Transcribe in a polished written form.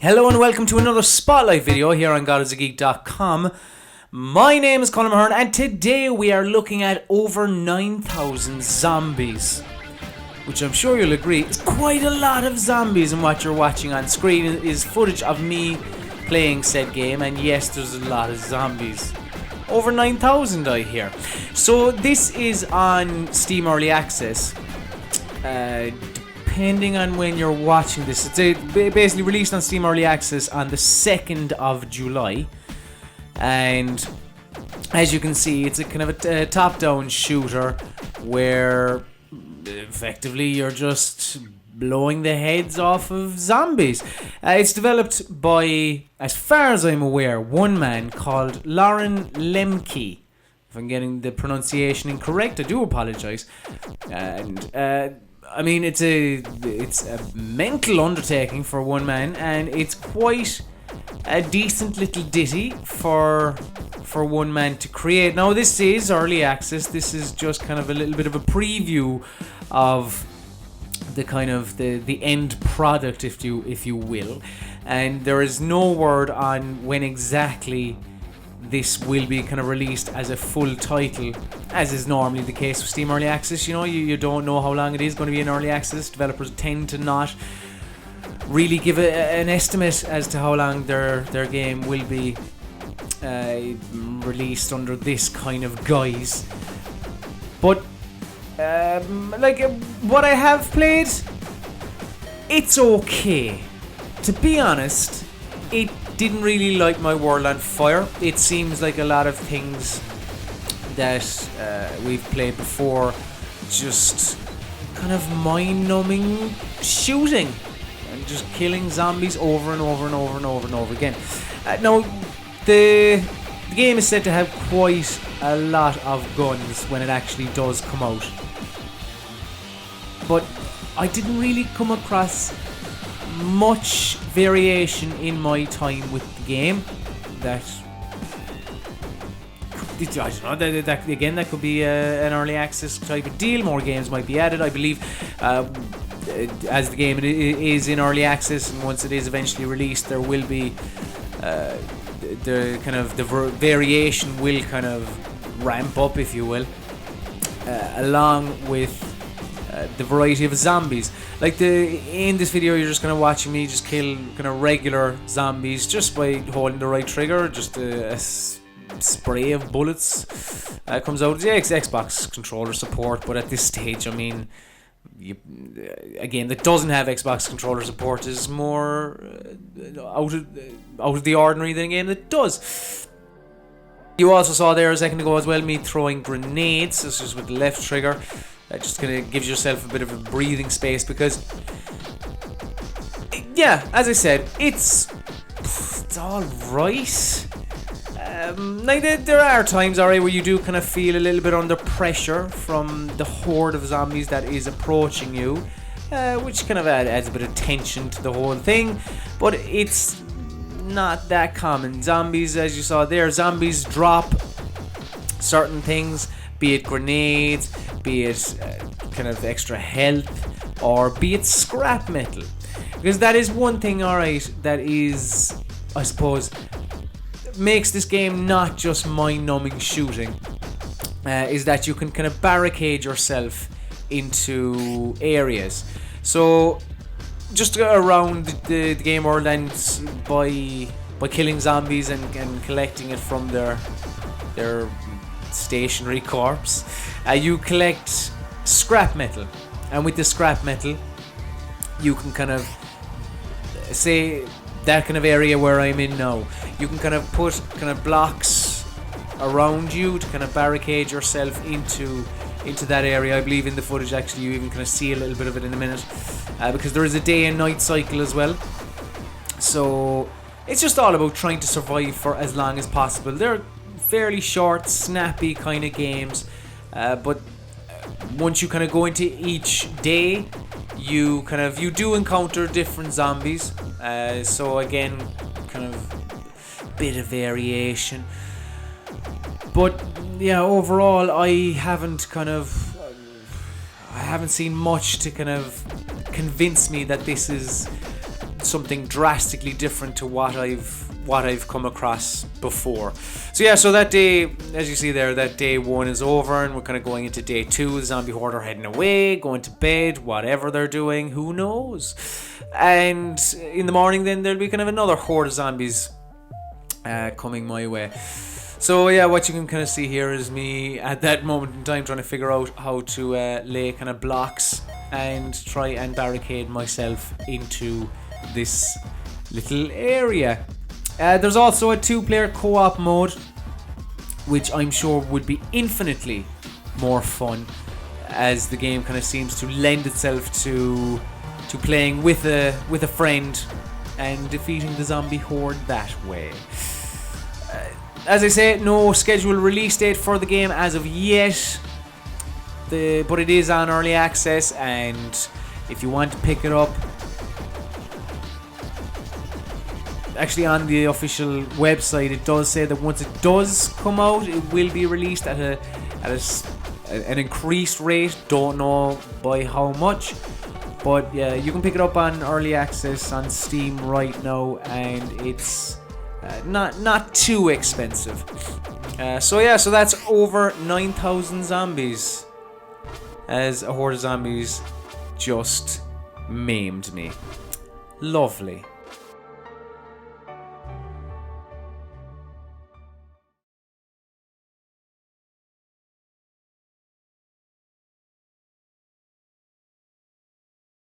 Hello and welcome to another Spotlight video here on GodIsAGeek.com. My name is Colin Mahern and today we are looking at over 9,000 zombies. Which I'm sure you'll agree is quite a lot of zombies, and what you're watching on screen is footage of me playing said game, and yes, there's a lot of zombies. Over 9,000 I hear. So this is on Steam Early Access. Depending on when you're watching this, it's basically released on Steam Early Access on the 2nd of July. And as you can see, it's a kind of a top-down shooter where effectively you're just blowing the heads off of zombies. It's developed by, as far as I'm aware, one man called Lauren Lemke. If I'm getting the pronunciation incorrect, I do apologize. And I mean, it's a mental undertaking for one man, and it's quite a decent little ditty for one man to create. Now, this is early access. This is just kind of a little bit of a preview of the kind of the end product, if you will. And there is no word on when exactly this will be kind of released as a full title, as is normally the case with Steam Early Access. You know, you don't know how long it is going to be in Early Access. Developers tend to not really give an estimate as to how long their game will be released under this kind of guise. But what I have played, it's okay. To be honest, it didn't really light my world on fire. It seems like a lot of things that we've played before, just kind of mind-numbing shooting and just killing zombies over and over and over and over and over again. Now, the game is said to have quite a lot of guns when it actually does come out, but I didn't really come across much variation in my time with the game. That I don't know. That again, that could be an early access type of deal. More games might be added, I believe, as the game is in early access, and once it is eventually released, there will be the kind of the variation will kind of ramp up, if you will, along with the variety of zombies. Like in this video, you're just kind of watching me just kill kind of regular zombies just by holding the right trigger. Just a spray of bullets comes out. Yeah, Xbox controller support, but at this stage, I mean, again, that doesn't have Xbox controller support is more out of the ordinary than a game that does. You also saw there a second ago as well me throwing grenades. This is with the left trigger. That just kind of gives yourself a bit of a breathing space, because, yeah, as I said, it's all right. Like there are times, alright, where you do kind of feel a little bit under pressure from the horde of zombies that is approaching you, which kind of adds a bit of tension to the whole thing. But it's not that common. Zombies, as you saw there, zombies drop certain things, be it grenades, be it kind of extra health, or be it scrap metal. Because that is one thing, alright, that is, I suppose, makes this game not just mind-numbing shooting, is that you can kind of barricade yourself into areas. So just around the game world, and by killing zombies and collecting it from their stationary corpse, you collect scrap metal, and with the scrap metal you can kind of say that kind of area where I'm in now, you can kind of put kind of blocks around you to kind of barricade yourself into that area. I believe in the footage actually you even kind of see a little bit of it in a minute, because there is a day and night cycle as well. So it's just all about trying to survive for as long as possible. They're fairly short, snappy kind of games, but once you kind of go into each day, you do encounter different zombies. So again, kind of bit of variation. But yeah, overall, I haven't seen much to kind of convince me that this is something drastically different to what I've come across before. So yeah, so that day, as you see there, that day 1 is over, and we're kind of going into day 2. The zombie horde are heading away, going to bed, whatever they're doing, who knows. And in the morning then there'll be kind of another horde of zombies coming my way. So yeah, what you can kind of see here is me at that moment in time trying to figure out how to lay kind of blocks and try and barricade myself into this little area. There's also a 2-player co-op mode, which I'm sure would be infinitely more fun, as the game kind of seems to lend itself to playing with a friend and defeating the zombie horde that way. As I say, no scheduled release date for the game as of yet, but it is on early access, and if you want to pick it up, actually on the official website it does say that once it does come out, it will be released at an increased rate. Don't know by how much, but yeah, you can pick it up on early access on Steam right now, and it's not too expensive. So yeah, so that's over 9,000 zombies, as a horde of zombies just maimed me. Lovely.